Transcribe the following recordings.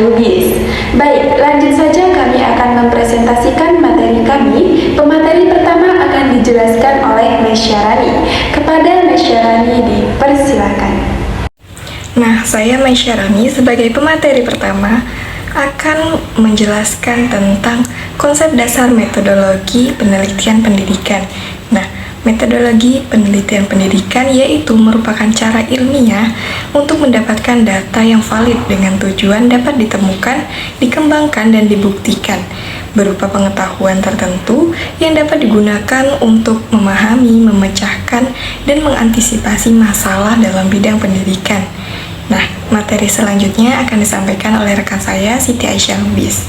Lubis. Baik, lanjut saja kami akan mempresentasikan materi kami. Pemateri pertama akan dijelaskan oleh Mas Syarani. Kepada Mas Syarani dipersilakan. Nah, saya Mas Syarani sebagai pemateri pertama akan menjelaskan tentang konsep dasar metodologi penelitian pendidikan. Nah, metodologi penelitian pendidikan yaitu merupakan cara ilmiah untuk mendapatkan data yang valid dengan tujuan dapat ditemukan, dikembangkan, dan dibuktikan berupa pengetahuan tertentu yang dapat digunakan untuk memahami, memecahkan, dan mengantisipasi masalah dalam bidang pendidikan. Nah, materi selanjutnya akan disampaikan oleh rekan saya, Siti Aisyah Lubis.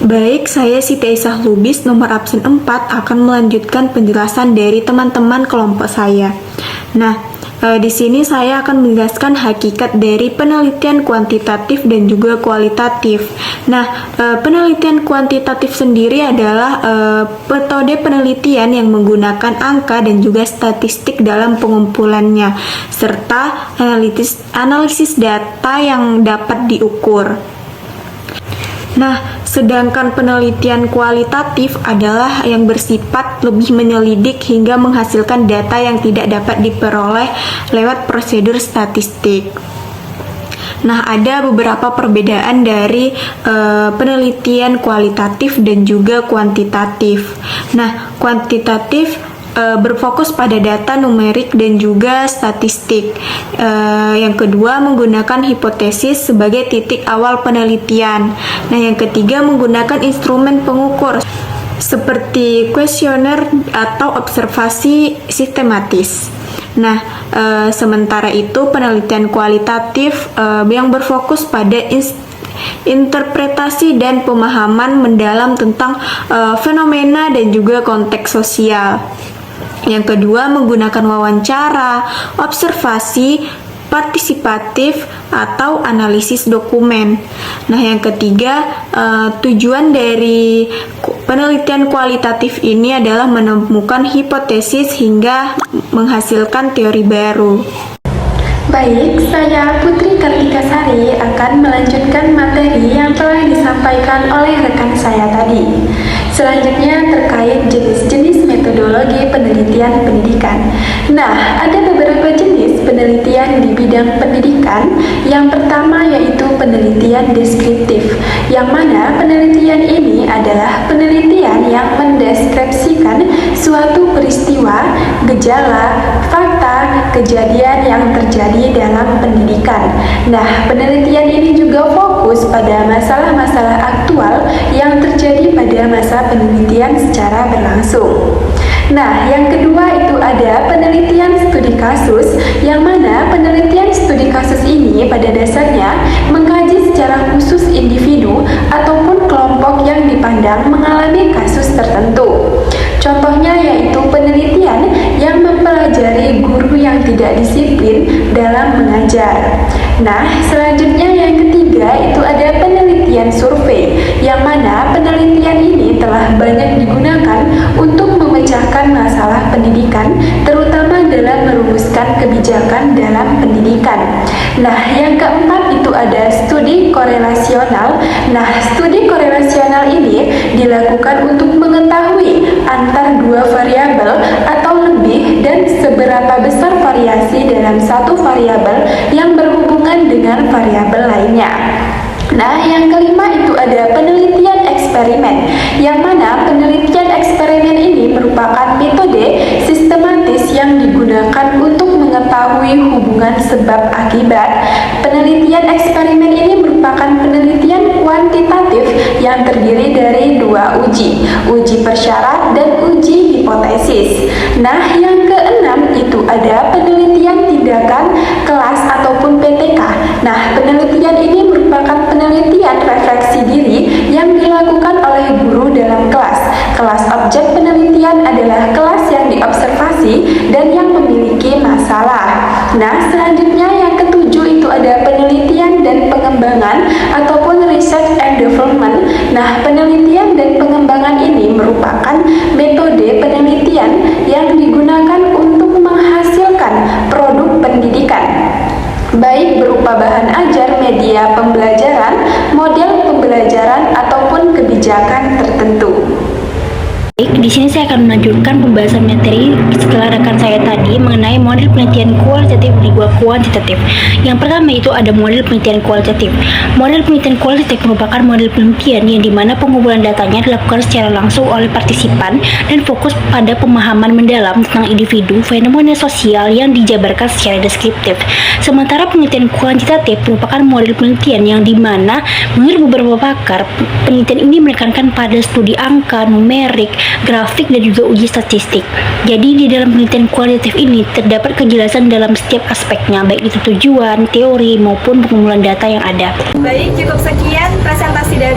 Baik, saya Siti Aisyah Lubis, nomor absen 4, akan melanjutkan penjelasan dari teman-teman kelompok saya. Nah, di sini saya akan menjelaskan hakikat dari penelitian kuantitatif dan juga kualitatif. Nah, penelitian kuantitatif sendiri adalah metode penelitian yang menggunakan angka dan juga statistik dalam pengumpulannya, serta analisis data yang dapat diukur. Nah, sedangkan penelitian kualitatif adalah yang bersifat lebih menyelidik hingga menghasilkan data yang tidak dapat diperoleh lewat prosedur statistik. Nah, ada beberapa perbedaan dari penelitian kualitatif dan juga kuantitatif. Nah, kuantitatif berfokus pada data numerik dan juga statistik. Yang kedua, menggunakan hipotesis sebagai titik awal penelitian. Nah, yang ketiga, menggunakan instrumen pengukur seperti kuesioner atau observasi sistematis. Nah, sementara itu penelitian kualitatif yang berfokus pada interpretasi dan pemahaman mendalam tentang fenomena dan juga konteks sosial. Yang kedua, menggunakan wawancara, observasi, partisipatif, atau analisis dokumen. Nah, yang ketiga, tujuan dari penelitian kualitatif ini adalah menemukan hipotesis hingga menghasilkan teori baru. Baik, saya Putri Kartikasari akan melanjutkan materi yang telah disampaikan oleh rekan saya tadi. Selanjutnya terkait jenis-jenis metodologi penelitian pendidikan. Nah, ada beberapa jenis penelitian di bidang pendidikan. Yang pertama yaitu penelitian deskriptif, yang mana penelitian ini adalah penelitian yang mendeskripsikan suatu peristiwa, gejala, fakta, kejadian yang terjadi dalam pendidikan. Nah, penelitian ini juga fokus pada masalah-masalah aktual yang terjadi pada masa penelitian secara berlangsung. Nah, yang kedua itu ada penelitian studi kasus, yang mana penelitian studi kasus ini pada dasarnya mengkaji secara khusus individu ataupun kelompok yang dipandang mengalami kasus tertentu. Contohnya yaitu penelitian yang mempelajari guru yang tidak disiplin dalam mengajar. Nah, selanjutnya yang ketiga itu ada penelitian survei, yang mana penelitian ini telah banyak digunakan untuk memecahkan masalah pendidikan, terutama dalam merumuskan kebijakan dalam pendidikan. Nah, yang keempat itu ada studi korelasional. Nah, studi korelasional ini dilakukan untuk mengetahui antar dua variabel atau lebih dan seberapa besar variasi dalam satu variabel yang berhubungan dengan variabel lainnya. Nah, yang kelima itu ada penelitian eksperimen, yang mana penelitian eksperimen ini merupakan metode sistematis yang digunakan untuk mengetahui hubungan sebab akibat. Penelitian eksperimen ini merupakan penelitian kuantitatif yang terdiri dari dua uji persyarat dan uji hipotesis. Nah, yang keenam itu ada penelitian tindakan kelas ataupun PTK. Nah, penelitian ini merupakan penelitian refleksi diri yang dilakukan oleh guru dalam kelas. Kelas objek penelitian adalah kelas yang diobservasi dan yang memiliki masalah. Nah, selanjutnya yang ketujuh itu ada penelitian dan pengembangan ataupun research and development. Nah, penelitian dan pengembangan ini merupakan metode penelitian yang digunakan untuk menghasilkan produk pendidikan, baik berupa bahan ajar, media pembelajaran, di sini saya akan melanjutkan pembahasan materi setelah rekan saya tadi mengenai model penelitian kualitatif dan juga kuantitatif. Yang pertama itu ada model penelitian kualitatif. Model penelitian kualitatif merupakan model penelitian yang dimana pengumpulan datanya dilakukan secara langsung oleh partisipan dan fokus pada pemahaman mendalam tentang individu, fenomena sosial yang dijabarkan secara deskriptif. Sementara penelitian kuantitatif merupakan model penelitian yang dimana menurut beberapa pakar, penelitian ini menekankan pada studi angka, numerik, grafik, dan juga uji statistik. Jadi di dalam penelitian kualitatif ini terdapat kejelasan dalam setiap aspeknya, baik itu tujuan, teori, maupun pengumpulan data yang ada. Baik, cukup sekian presentasi dari